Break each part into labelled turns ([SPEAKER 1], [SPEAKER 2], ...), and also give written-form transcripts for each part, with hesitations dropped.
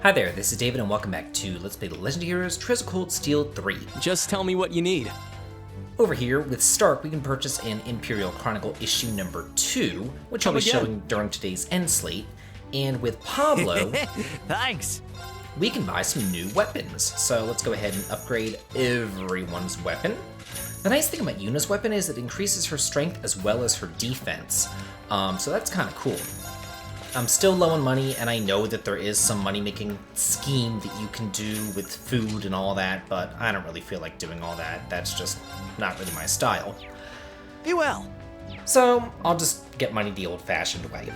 [SPEAKER 1] Hi there, this is David and welcome back to Let's Play The Legend of Heroes Treasure Cold Steel 3.
[SPEAKER 2] Just tell me what you need.
[SPEAKER 1] Over here, with Saint-Arct, we can purchase an Imperial Chronicle issue number 2, which I'll be showing during today's end slate. And with Pablo,
[SPEAKER 2] Thanks.
[SPEAKER 1] we can buy some new weapons. So let's go ahead and upgrade everyone's weapon. The nice thing about Yuna's weapon is it increases her strength as well as her defense. So that's kind of cool. I'm still low on money, and I know that there is some money-making scheme that you can do with food and all that, but I don't really feel like doing all that. That's just not really my style.
[SPEAKER 2] Be well.
[SPEAKER 1] So I'll just get money the old-fashioned way.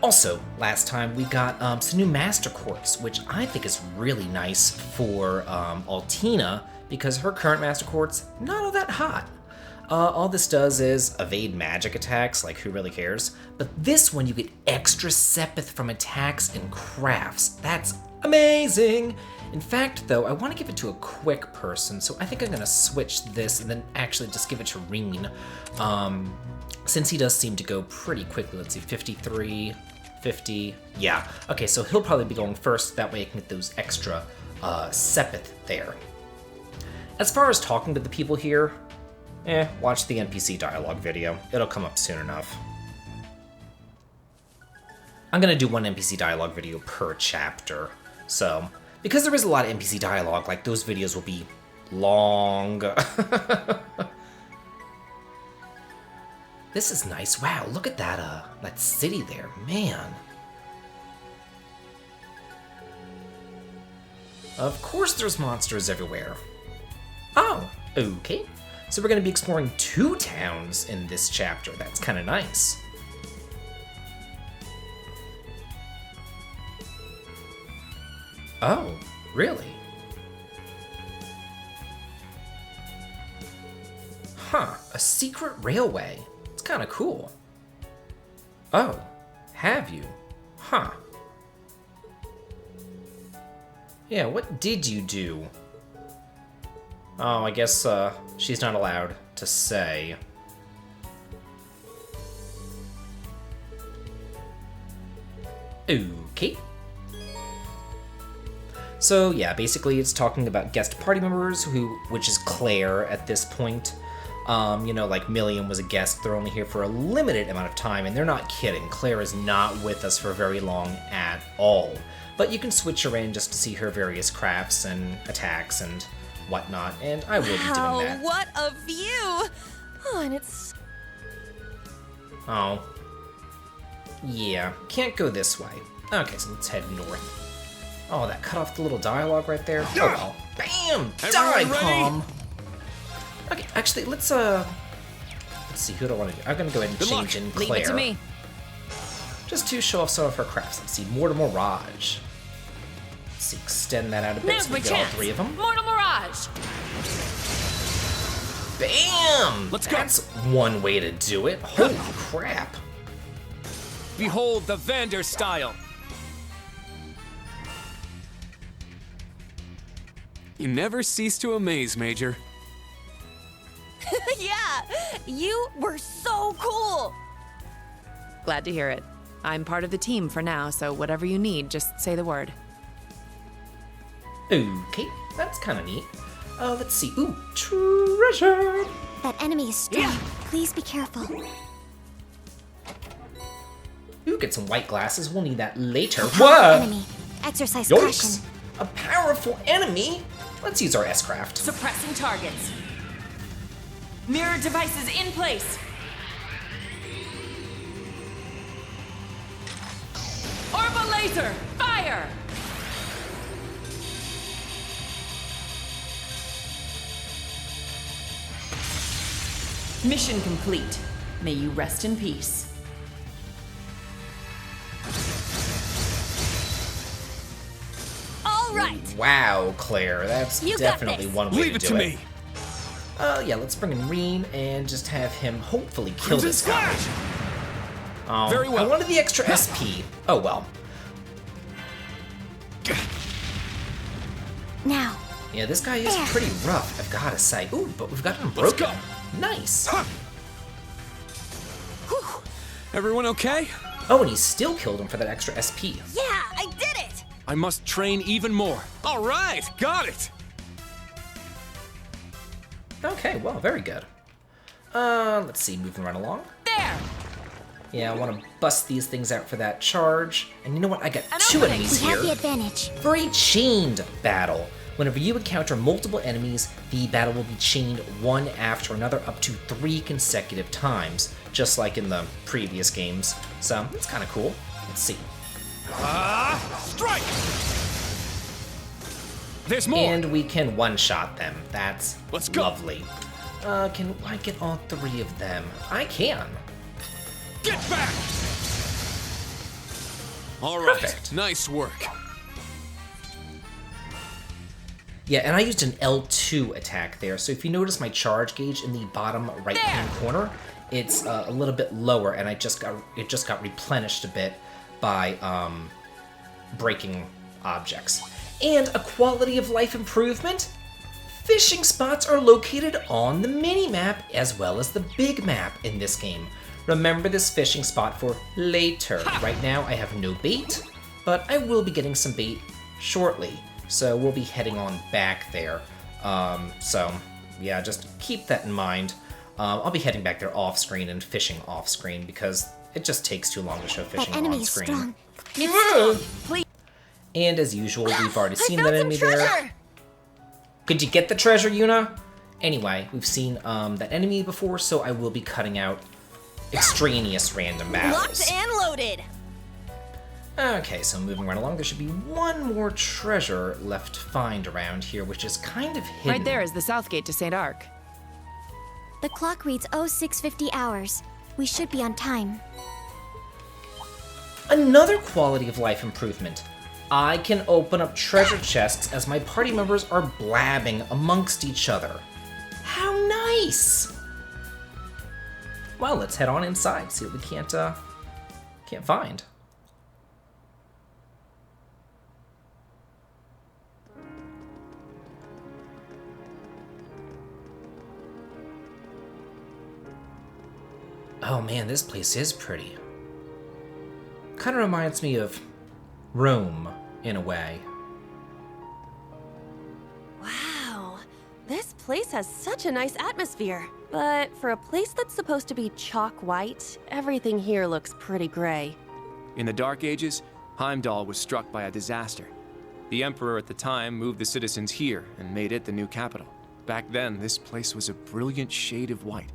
[SPEAKER 1] Also, last time we got some new Master Quartz, which I think is really nice for Altina, because her current Master Quartz, not all that hot. All this does is evade magic attacks, like who really cares? But this one you get extra sepith from attacks and crafts. That's amazing! In fact, though, I want to give it to a quick person, so I think I'm going to switch this and then actually just give it to Reen. Since he does seem to go pretty quickly. Let's see, 53, 50, yeah. Okay, so he'll probably be going first, that way I can get those extra sepith there. As far as talking to the people here, watch the NPC dialogue video. It'll come up soon enough. I'm gonna do one NPC dialogue video per chapter. So, because there is a lot of NPC dialogue, like those videos will be long. This is nice. Wow, look at that, that city there, man. Of course there's monsters everywhere. Oh, okay. So we're going to be exploring 2 towns in this chapter. That's kind of nice. Oh, really? Huh, a secret railway. It's kind of cool. Oh, have you? Huh. Yeah, what did you do? Oh, I guess, she's not allowed to say. Okay. So, yeah, basically it's talking about guest party members, which is Claire at this point. You know, like Milliam was a guest, they're only here for a limited amount of time, and they're not kidding. Claire is not with us for very long at all. But you can switch her in just to see her various crafts and attacks and whatnot, and I will be doing that.
[SPEAKER 3] Wow, what a view! Oh, and it's...
[SPEAKER 1] Oh. Yeah, can't go this way. Okay, so let's head north. Oh, that cut off the little dialogue right there. Oh well. Bam! Die, Palm! Okay, actually, let's see, who do I want to do? I'm gonna go ahead and change in Claire.
[SPEAKER 3] Leave it to me.
[SPEAKER 1] Just to show off some of her crafts. Let's see, Mortal Mirage. Let's see, extend that out a bit
[SPEAKER 3] Now's
[SPEAKER 1] so we
[SPEAKER 3] my
[SPEAKER 1] get all
[SPEAKER 3] chance.
[SPEAKER 1] 3 of them.
[SPEAKER 3] Mortal Mirage!
[SPEAKER 1] Bam!
[SPEAKER 2] Let's go.
[SPEAKER 1] That's one way to do it. Holy crap.
[SPEAKER 2] Behold the Vander style. You never cease to amaze, Major.
[SPEAKER 3] Yeah, you were so cool! Glad to hear it. I'm part of the team for now, so whatever you need, just say the word.
[SPEAKER 1] Okay, that's kind of neat. Let's see. Ooh, treasure!
[SPEAKER 4] That enemy is strong. Please be careful.
[SPEAKER 1] Ooh, get some white glasses. We'll need that later. Whoa!
[SPEAKER 4] Enemy. Exercise caution.
[SPEAKER 1] Yikes! A powerful enemy? Let's use our S-Craft.
[SPEAKER 3] Suppressing targets. Mirror devices in place. Orba laser, fire! Mission complete. May you rest in peace. All right.
[SPEAKER 1] Wow, Claire, that's
[SPEAKER 3] You got
[SPEAKER 1] definitely
[SPEAKER 3] this.
[SPEAKER 1] one way
[SPEAKER 2] Leave
[SPEAKER 1] to
[SPEAKER 2] it
[SPEAKER 1] do
[SPEAKER 2] to
[SPEAKER 1] it.
[SPEAKER 2] me.
[SPEAKER 1] Yeah, let's bring in Reen and just have him hopefully kill this guy.
[SPEAKER 2] Very well.
[SPEAKER 1] I wanted the extra SP. Oh well.
[SPEAKER 4] Now.
[SPEAKER 1] Yeah, this guy is pretty rough, I've gotta say. Ooh, but we've got him
[SPEAKER 2] Let's
[SPEAKER 1] broken.
[SPEAKER 2] go.
[SPEAKER 1] Nice.
[SPEAKER 2] Everyone okay?
[SPEAKER 1] Oh, and he still killed him for that extra SP.
[SPEAKER 3] Yeah, I did it!
[SPEAKER 2] I must train even more. All right, got it!
[SPEAKER 1] Okay, well, very good. Let's see, moving right along.
[SPEAKER 3] There!
[SPEAKER 1] Yeah, I want to bust these things out for that charge. And you know what? I got
[SPEAKER 3] An
[SPEAKER 1] two
[SPEAKER 3] opening.
[SPEAKER 1] enemies
[SPEAKER 4] We have
[SPEAKER 1] here
[SPEAKER 4] the advantage.
[SPEAKER 1] for a chained battle. Whenever you encounter multiple enemies, the battle will be chained one after another up to 3 consecutive times, just like in the previous games. So, it's kind of cool. Let's see.
[SPEAKER 2] Strike! There's more!
[SPEAKER 1] And we can one-shot them. That's
[SPEAKER 2] Let's go.
[SPEAKER 1] lovely. Can I get all 3 of them? I can.
[SPEAKER 2] Get back! All right,
[SPEAKER 1] Perfect.
[SPEAKER 2] nice work.
[SPEAKER 1] Yeah, and I used an L2 attack there, so if you notice my charge gauge in the bottom right-hand corner, it's a little bit lower, and it just got replenished a bit by breaking objects. And a quality of life improvement? Fishing spots are located on the mini-map as well as the big map in this game. Remember this fishing spot for later. Right now I have no bait, but I will be getting some bait shortly. So we'll be heading on back there. So yeah, just keep that in mind. I'll be heading back there off screen and fishing off screen because it just takes too long to show
[SPEAKER 4] That
[SPEAKER 1] fishing
[SPEAKER 4] enemy
[SPEAKER 1] on
[SPEAKER 4] is
[SPEAKER 1] screen.
[SPEAKER 4] strong.
[SPEAKER 3] Please.
[SPEAKER 1] And as usual, we've already
[SPEAKER 3] I
[SPEAKER 1] seen
[SPEAKER 3] found
[SPEAKER 1] that
[SPEAKER 3] some
[SPEAKER 1] enemy
[SPEAKER 3] treasure!
[SPEAKER 1] there. Could you get the treasure, Yuna? Anyway, we've seen that enemy before, so I will be cutting out extraneous random battles.
[SPEAKER 4] Locked and loaded.
[SPEAKER 1] Okay, so moving right along, there should be one more treasure left to find around here, which is kind of hidden.
[SPEAKER 3] Right there is the south gate to Saint-Arct.
[SPEAKER 4] The clock reads 0650 hours. We should be on time.
[SPEAKER 1] Another quality of life improvement. I can open up treasure chests as my party members are blabbing amongst each other. How nice! Well, let's head on inside, see what we can't find. Oh man, this place is pretty. Kind of reminds me of Rome, in a way.
[SPEAKER 5] Wow, this place has such a nice atmosphere. But for a place that's supposed to be chalk white, everything here looks pretty gray.
[SPEAKER 2] In the Dark Ages, Heimdall was struck by a disaster. The Emperor at the time moved the citizens here and made it the new capital. Back then, this place was a brilliant shade of white.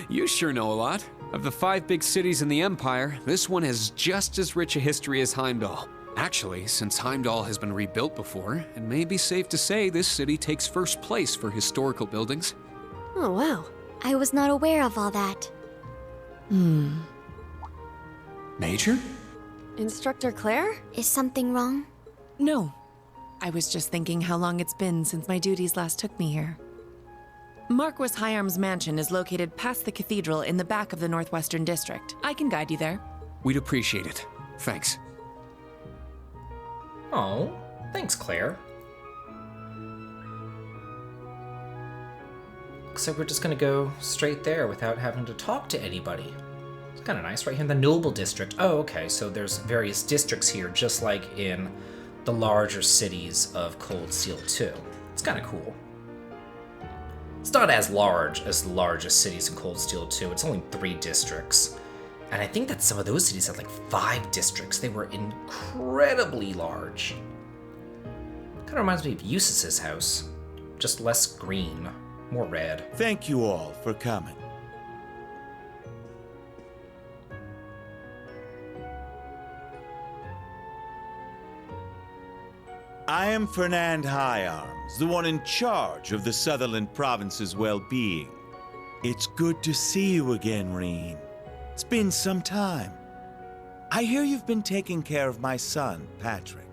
[SPEAKER 2] You sure know a lot. Of the 5 big cities in the Empire, this one has just as rich a history as Heimdall. Actually, since Heimdall has been rebuilt before, it may be safe to say this city takes first place for historical buildings.
[SPEAKER 5] Oh, wow.
[SPEAKER 4] I was not aware of all that.
[SPEAKER 2] Major?
[SPEAKER 5] Instructor Claire?
[SPEAKER 4] Is something wrong?
[SPEAKER 3] No. I was just thinking how long it's been since my duties last took me here. Marquis Higharms' mansion is located past the cathedral in the back of the Northwestern District. I can guide you there.
[SPEAKER 2] We'd appreciate it. Thanks.
[SPEAKER 1] Oh, thanks, Claire. Looks like we're just gonna go straight there without having to talk to anybody. It's kind of nice right here in the Noble District. Oh, okay, so there's various districts here, just like in the larger cities of Cold Steel 2. It's kind of cool. It's not as large as the largest cities in Cold Steel 2. It's only 3 districts. And I think that some of those cities had like 5 districts. They were incredibly large. Kind of reminds me of Eustace's house. Just less green, more red.
[SPEAKER 6] Thank you all for coming. I am Fernand Higharms, the one in charge of the Sutherland Province's well-being. It's good to see you again, Reen. It's been some time. I hear you've been taking care of my son, Patrick.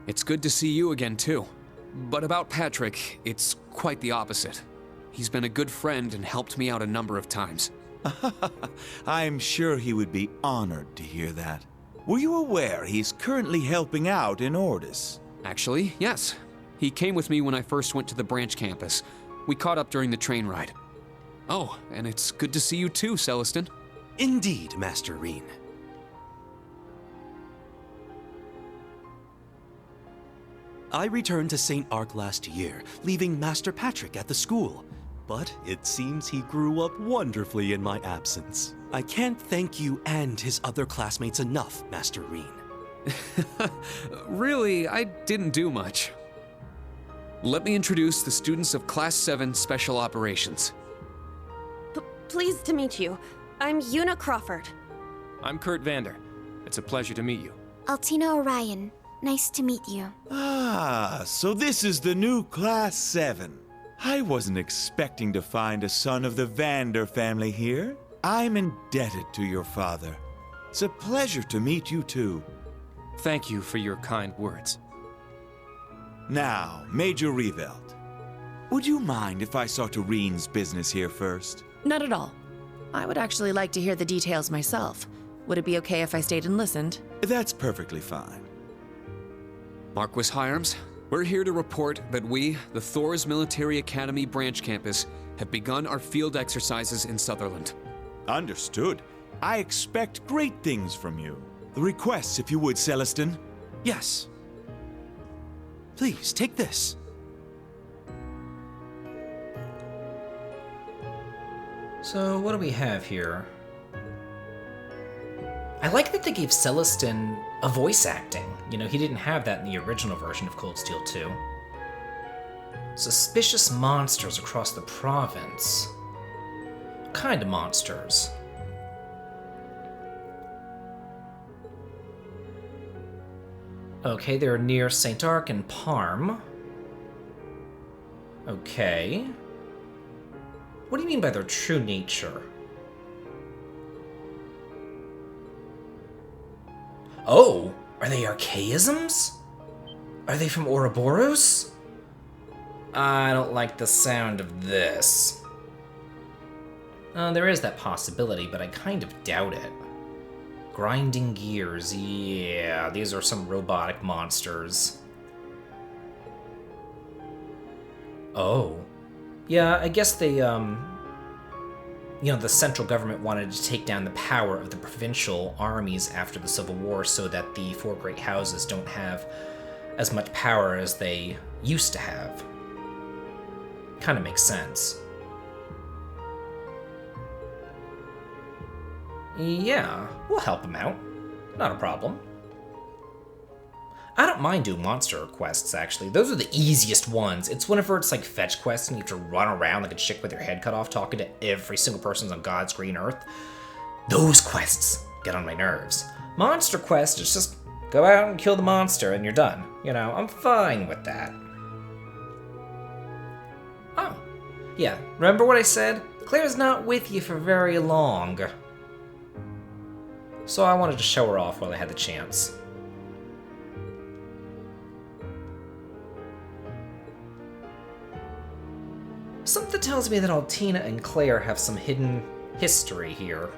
[SPEAKER 2] It's good to see you again, too. But about Patrick, it's quite the opposite. He's been a good friend and helped me out a number of times.
[SPEAKER 6] I'm sure he would be honored to hear that. Were you aware he's currently helping out in Ordis?
[SPEAKER 2] Actually, yes. He came with me when I first went to the branch campus. We caught up during the train ride. Oh, and it's good to see you too, Celestin.
[SPEAKER 7] Indeed, Master Reen. I returned to Saint-Arct last year, leaving Master Patrick at the school. But it seems he grew up wonderfully in my absence. I can't thank you and his other classmates enough, Master Reen.
[SPEAKER 8] Really, I didn't do much. Let me introduce the students of Class 7 Special Operations.
[SPEAKER 5] Pleased to meet you. I'm Una Crawford.
[SPEAKER 2] I'm Kurt Vander. It's a pleasure to meet you.
[SPEAKER 4] Altina Orion. Nice to meet you.
[SPEAKER 6] Ah, so this is the new Class 7. I wasn't expecting to find a son of the Vander family here. I'm indebted to your father. It's a pleasure to meet you too.
[SPEAKER 2] Thank you for your kind words.
[SPEAKER 6] Now, Major Revelt, would you mind if I saw to Reen's business here first?
[SPEAKER 3] Not at all. I would actually like to hear the details myself. Would it be okay if I stayed and listened?
[SPEAKER 6] That's perfectly fine.
[SPEAKER 8] Marquis Higharms, we're here to report that we, the Thor's Military Academy branch campus, have begun our field exercises in Sutherland.
[SPEAKER 6] Understood. I expect great things from you. The requests, if you would, Celestin.
[SPEAKER 7] Yes. Please, take this.
[SPEAKER 1] So, what do we have here? I like that they gave Celestin a voice acting. You know, he didn't have that in the original version of Cold Steel 2. Suspicious monsters across the province. What kind of monsters? Okay, they're near Saint-Arct and Parm. Okay. What do you mean by their true nature? Oh, are they archaisms? Are they from Ouroboros? I don't like the sound of this. There is that possibility, but I kind of doubt it. Grinding gears, yeah, these are some robotic monsters. Oh. Yeah, I guess they, the central government wanted to take down the power of the provincial armies after the Civil War so that the four great houses don't have as much power as they used to have. Kind of makes sense. Yeah, we'll help them out. Not a problem. I don't mind doing monster quests, actually. Those are the easiest ones. It's whenever it's like fetch quests and you have to run around like a chick with your head cut off talking to every single person on God's green earth. Those quests get on my nerves. Monster quest is just go out and kill the monster and you're done. You know, I'm fine with that. Oh, yeah, remember what I said? Claire's not with you for very long. So I wanted to show her off while I had the chance. Something tells me that Altina and Claire have some hidden history here.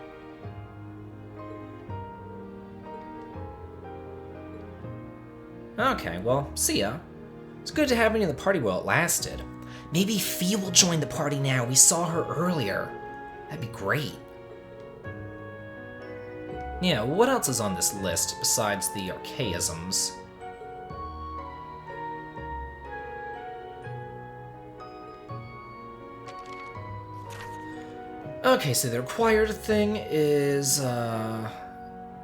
[SPEAKER 1] Okay, well, see ya. It's good to have me in the party while it lasted. Maybe Fee will join the party now. We saw her earlier. That'd be great. Yeah, what else is on this list besides the archaisms? Okay, so the required thing is,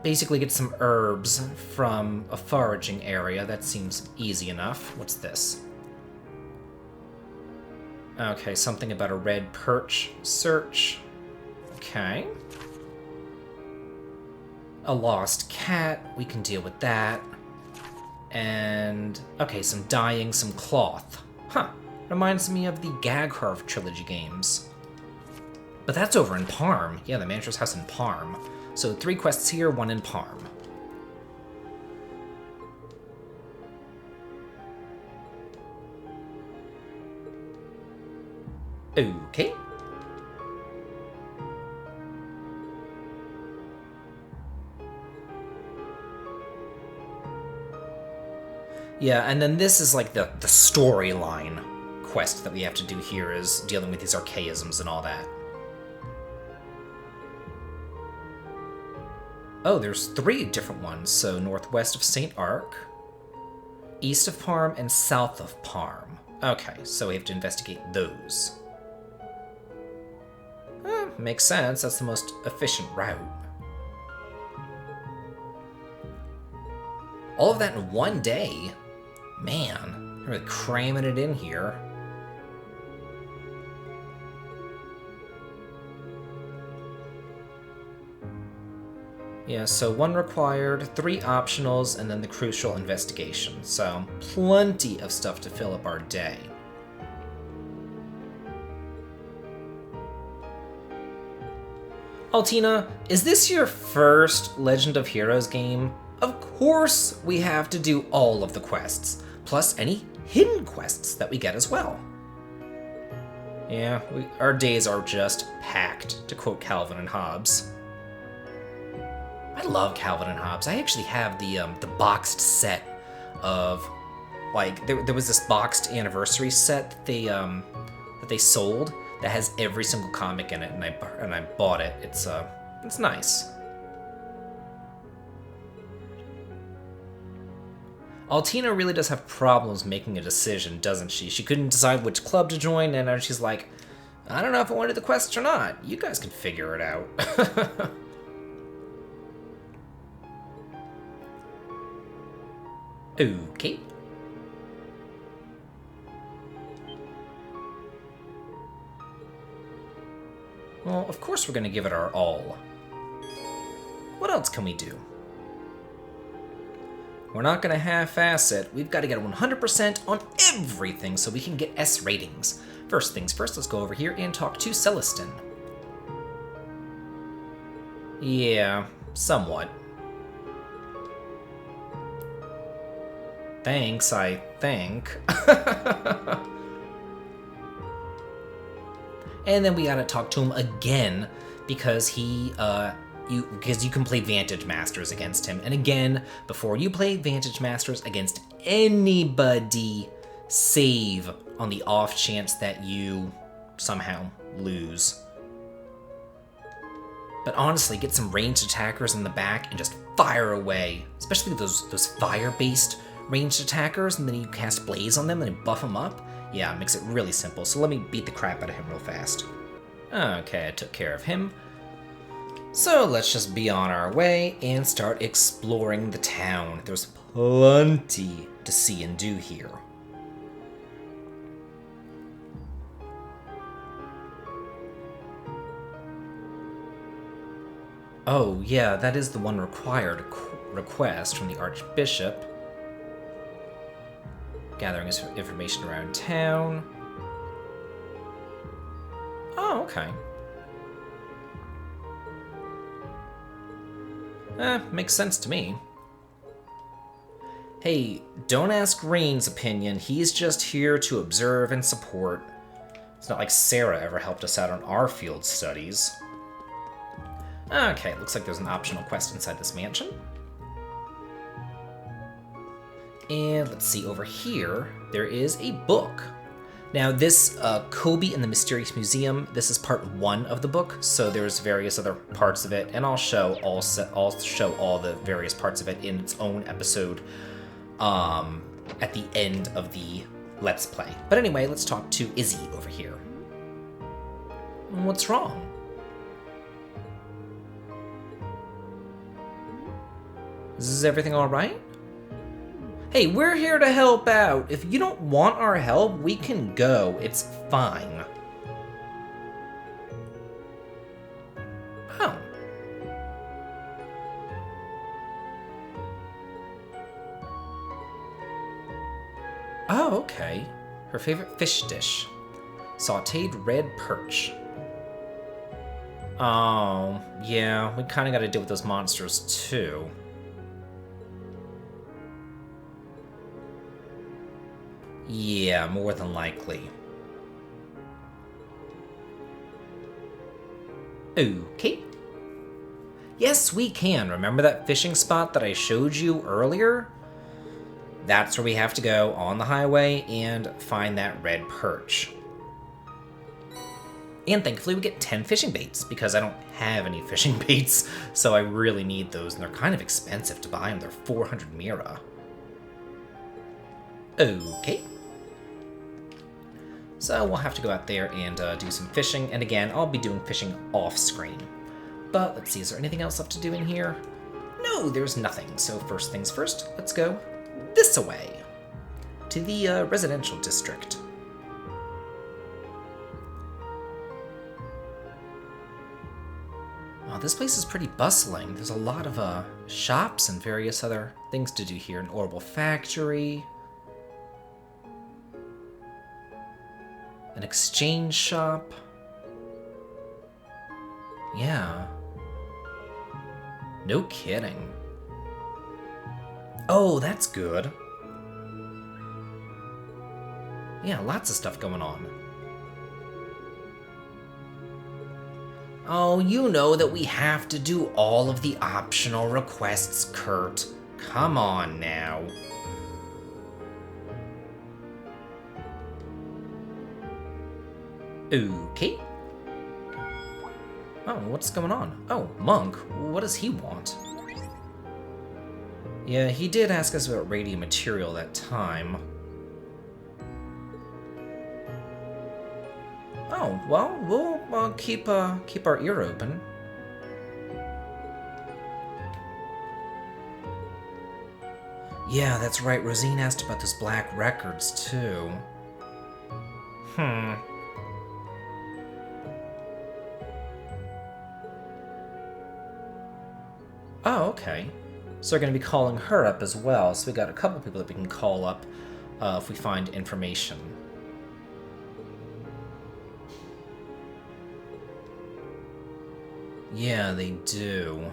[SPEAKER 1] basically get some herbs from a foraging area. That seems easy enough. What's this? Okay, something about a red perch search. Okay. A lost cat, we can deal with that. And, okay, some dyeing, some cloth. Huh, reminds me of the Higharms trilogy games. But that's over in Parm. Yeah, the manager's house in Parm. So 3 quests here, 1 in Parm. Okay. Yeah, and then this is like the storyline quest that we have to do here is dealing with these archaisms and all that. Oh, there's 3 different ones. So northwest of Saint-Arct, East of Parm and south of Parm. Okay, so we have to investigate those. Makes sense. That's the most efficient route. All of that in one day? Man, really cramming it in here. Yeah, so 1 required, 3 optionals, and then the crucial investigation. So, plenty of stuff to fill up our day. Altina, is this your first Legend of Heroes game? Of course we have to do all of the quests, plus any hidden quests that we get as well. Yeah, our days are just packed, to quote Calvin and Hobbes. I love Calvin and Hobbes. I actually have the boxed set of, like, there was this boxed anniversary set that they sold that has every single comic in it, and I bought it. It's nice. Altina really does have problems making a decision, doesn't she? She couldn't decide which club to join, and now she's like, I don't know if I want to do the quest or not. You guys can figure it out. Okay. Well, of course we're going to give it our all. What else can we do? We're not going to half-ass it. We've got to get 100% on everything so we can get S ratings. First things first, let's go over here and talk to Celestin. Yeah, somewhat. Thanks, I think. And then we gotta talk to him again because you can play Vantage Masters against him. And again, before you play Vantage Masters against anybody, save on the off chance that you somehow lose. But honestly, get some ranged attackers in the back and just fire away. Especially those fire-based ranged attackers, and then you cast Blaze on them and then buff them up. Yeah, it makes it really simple. So let me beat the crap out of him real fast. Okay, I took care of him. So let's just be on our way and start exploring the town. There's plenty to see and do here. Oh, yeah, that is the one required request from the Archbishop. Gathering information around town. Oh, okay. Makes sense to me. Hey, don't ask Rain's opinion. He's just here to observe and support. It's not like Sarah ever helped us out on our field studies. Okay, looks like there's an optional quest inside this mansion. And let's see, over here, there is a book. Now this, Kobe and the Mysterious Museum, this is part 1 of the book, so there's various other parts of it, and I'll show all the various parts of it in its own episode at the end of the Let's Play. But anyway, let's talk to Izzy over here. What's wrong? Is everything all right? Hey, we're here to help out. If you don't want our help, we can go. It's fine. Oh. Oh, okay. Her favorite fish dish. Sautéed red perch. Oh, yeah, we kind of got to deal with those monsters too. Yeah, more than likely. Okay. Yes, we can. Remember that fishing spot that I showed you earlier? That's where we have to go on the highway and find that red perch. And thankfully we get 10 fishing baits because I don't have any fishing baits, so I really need those, and they're kind of expensive to buy them. They're 400 mira. Okay. So we'll have to go out there and do some fishing. And again, I'll be doing fishing off screen. But let's see, is there anything else left to do in here? No, there's nothing. So first things first, let's go this way to the residential district. Oh, this place is pretty bustling. There's a lot of shops and various other things to do here. An orbital factory. An exchange shop. Yeah. No kidding. Oh, that's good. Yeah, lots of stuff going on. Oh, you know that we have to do all of the optional requests, Kurt. Come on now. Okay. Oh, what's going on? Oh, Monk, what does he want? Yeah, he did ask us about radiant material that time. Oh, well, we'll keep our ear open. Yeah, that's right. Rosine asked about those black records, too. Oh, okay. So we're going to be calling her up as well. So we got a couple people that we can call up if we find information. Yeah, they do.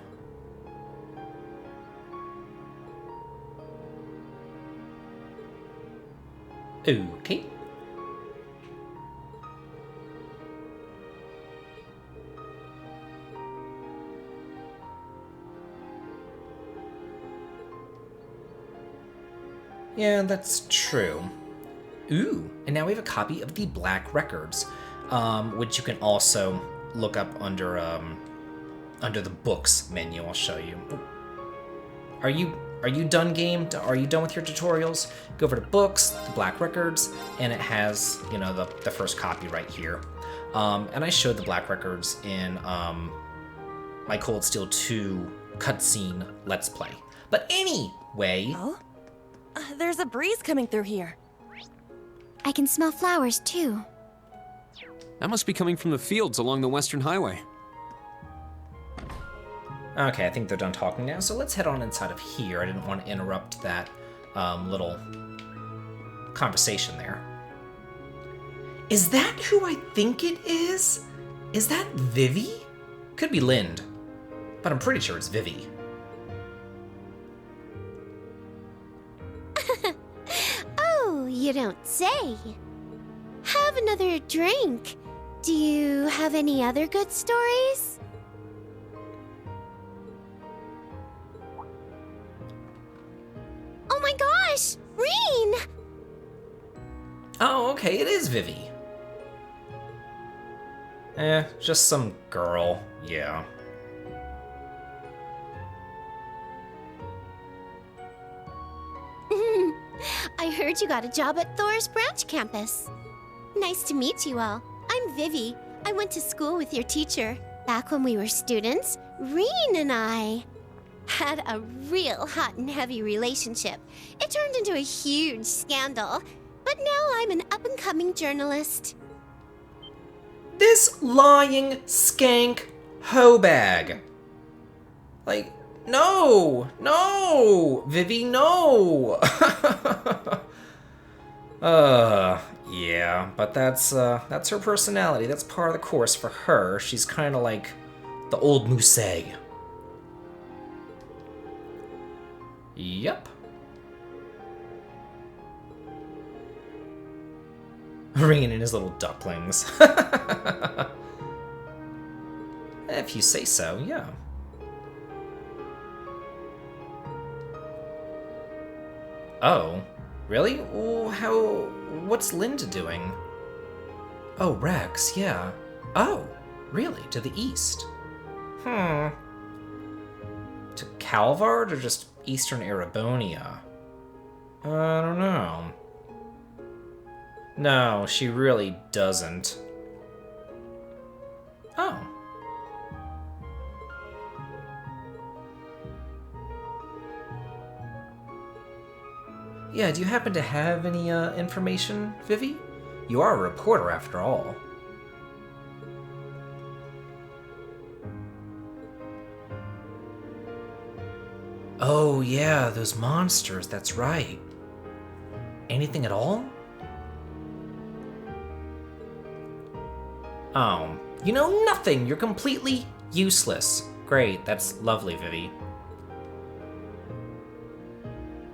[SPEAKER 1] Okay. Yeah, that's true. Ooh, and now we have a copy of the Black Records, which you can also look up under the books menu. I'll show you. Are you done, game? Are you done with your tutorials? Go over to books, the Black Records, and it has, you know, the first copy right here. And I showed the Black Records in my Cold Steel 2 cutscene Let's Play. But anyway.
[SPEAKER 5] Oh? There's a breeze coming through here.
[SPEAKER 4] I can smell flowers, too.
[SPEAKER 8] That must be coming from the fields along the Western Highway.
[SPEAKER 1] Okay, I think they're done talking now, so let's head on inside of here. I didn't want to interrupt that little conversation there. Is that who I think it is? Is that Vivi? Could be Lind, but I'm pretty sure it's Vivi.
[SPEAKER 4] Oh, you don't say. Have another drink. Do you have any other good stories? Oh my gosh! Reen!
[SPEAKER 1] Oh, okay, it is Vivi. Just some girl, yeah.
[SPEAKER 4] I heard you got a job at Thor's branch campus. Nice to meet you all. I'm Vivi. I went to school with your teacher. Back when we were students, Reen and I had a real hot and heavy relationship. It turned into a huge scandal, but now I'm an up-and-coming journalist.
[SPEAKER 1] This lying skank hoe bag. Like, no, Vivi, no. Yeah, but that's her personality. That's part of the course for her. She's kind of like the old Musée. Yep. Reen and his little ducklings. If you say so, yeah. Oh, really? Well, what's Linda doing? Oh, Rex, yeah. Oh, really? To the east? To Calvard or just eastern Erebonia? I don't know. No, she really doesn't. Oh. Yeah, do you happen to have any information, Vivi? You are a reporter after all. Oh yeah, those monsters, that's right. Anything at all? Oh, you know nothing. You're completely useless. Great, that's lovely, Vivi.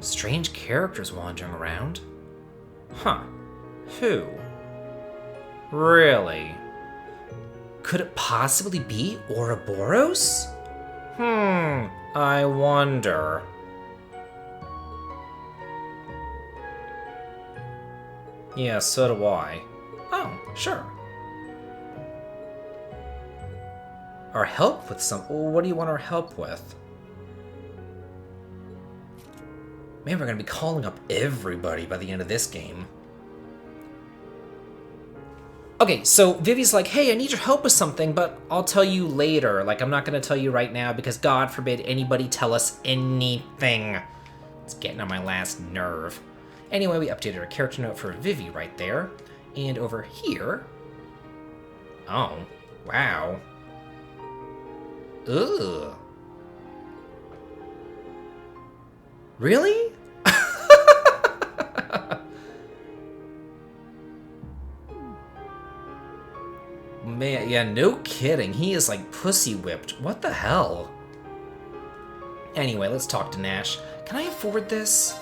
[SPEAKER 1] Strange characters wandering around. Huh. Who? Really? Could it possibly be Ouroboros? I wonder. Yeah, so do I. Oh, sure. Our help with some... What do you want our help with? Man, we're gonna be calling up everybody by the end of this game. Okay, so Vivi's like, hey, I need your help with something, but I'll tell you later. Like, I'm not gonna tell you right now because God forbid anybody tell us anything. It's getting on my last nerve. Anyway, we updated our character note for Vivi right there. And over here... Oh, wow. Ugh. Really? Man, yeah, no kidding. He is like pussy whipped. What the hell? Anyway, let's talk to Nash. Can I afford this?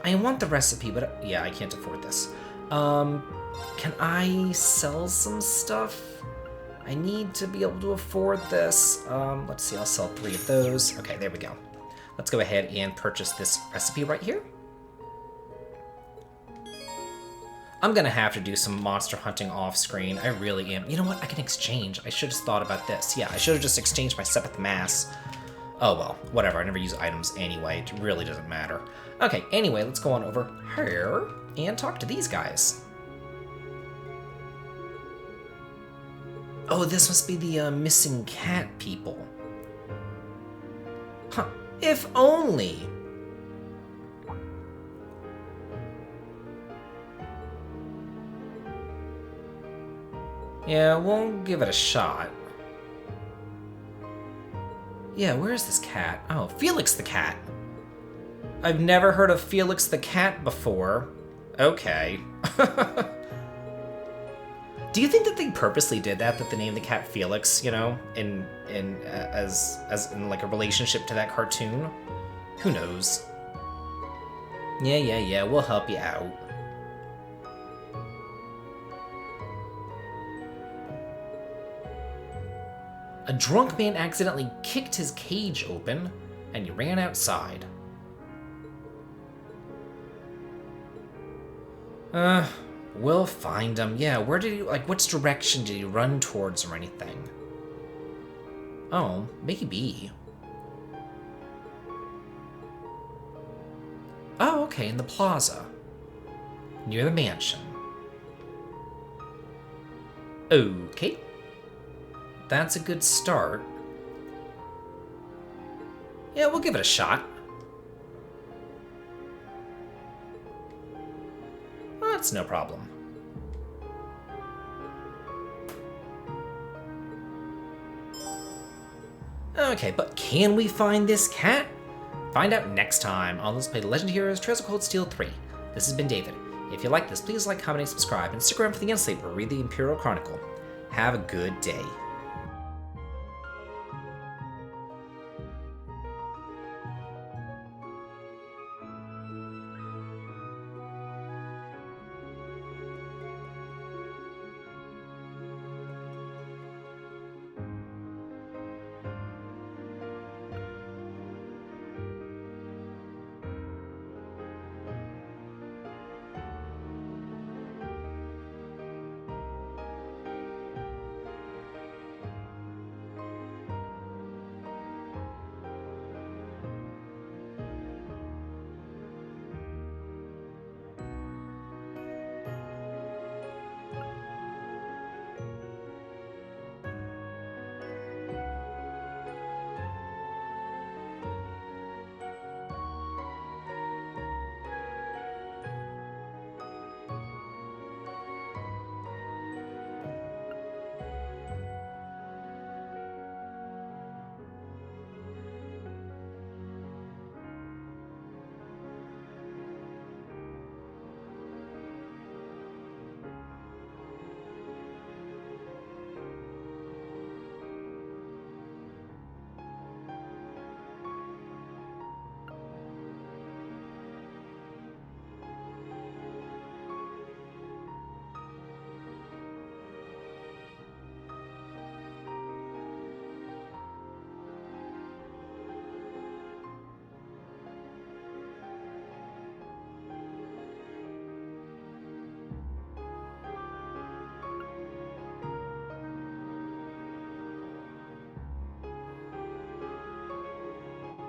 [SPEAKER 1] I want the recipe, but yeah, I can't afford this. Can I sell some stuff? I need to be able to afford this. Let's see, I'll sell 3 of those. Okay, there we go. Let's go ahead and purchase this recipe right here. I'm gonna have to do some monster hunting off screen. I really am. You know what? I can exchange. I should have thought about this. Yeah, I should have just exchanged my Seventh Mass. Oh well, whatever. I never use items anyway. It really doesn't matter. Okay, anyway, let's go on over here and talk to these guys. Oh, this must be the missing cat people. Huh. If only. Yeah, we'll give it a shot. Yeah, where's this cat? Oh, Felix the cat. I've never heard of Felix the cat before. Okay. Do you think that they purposely did that they named the cat Felix, you know, as in like a relationship to that cartoon? Who knows? Yeah, we'll help you out. A drunk man accidentally kicked his cage open, and he ran outside. We'll find him. Yeah, where did he, like, which direction did he run towards or anything? Oh, maybe. Oh, okay, in the plaza. Near the mansion. Okay. That's a good start. Yeah, we'll give it a shot. That's no problem. Okay, but can we find this cat? Find out next time on Let's Play The Legend of Heroes Trails of Cold Steel 3. This has been David. If you like this, please like, comment, and subscribe, and stick around for the end sleep or read the Imperial Chronicle. Have a good day.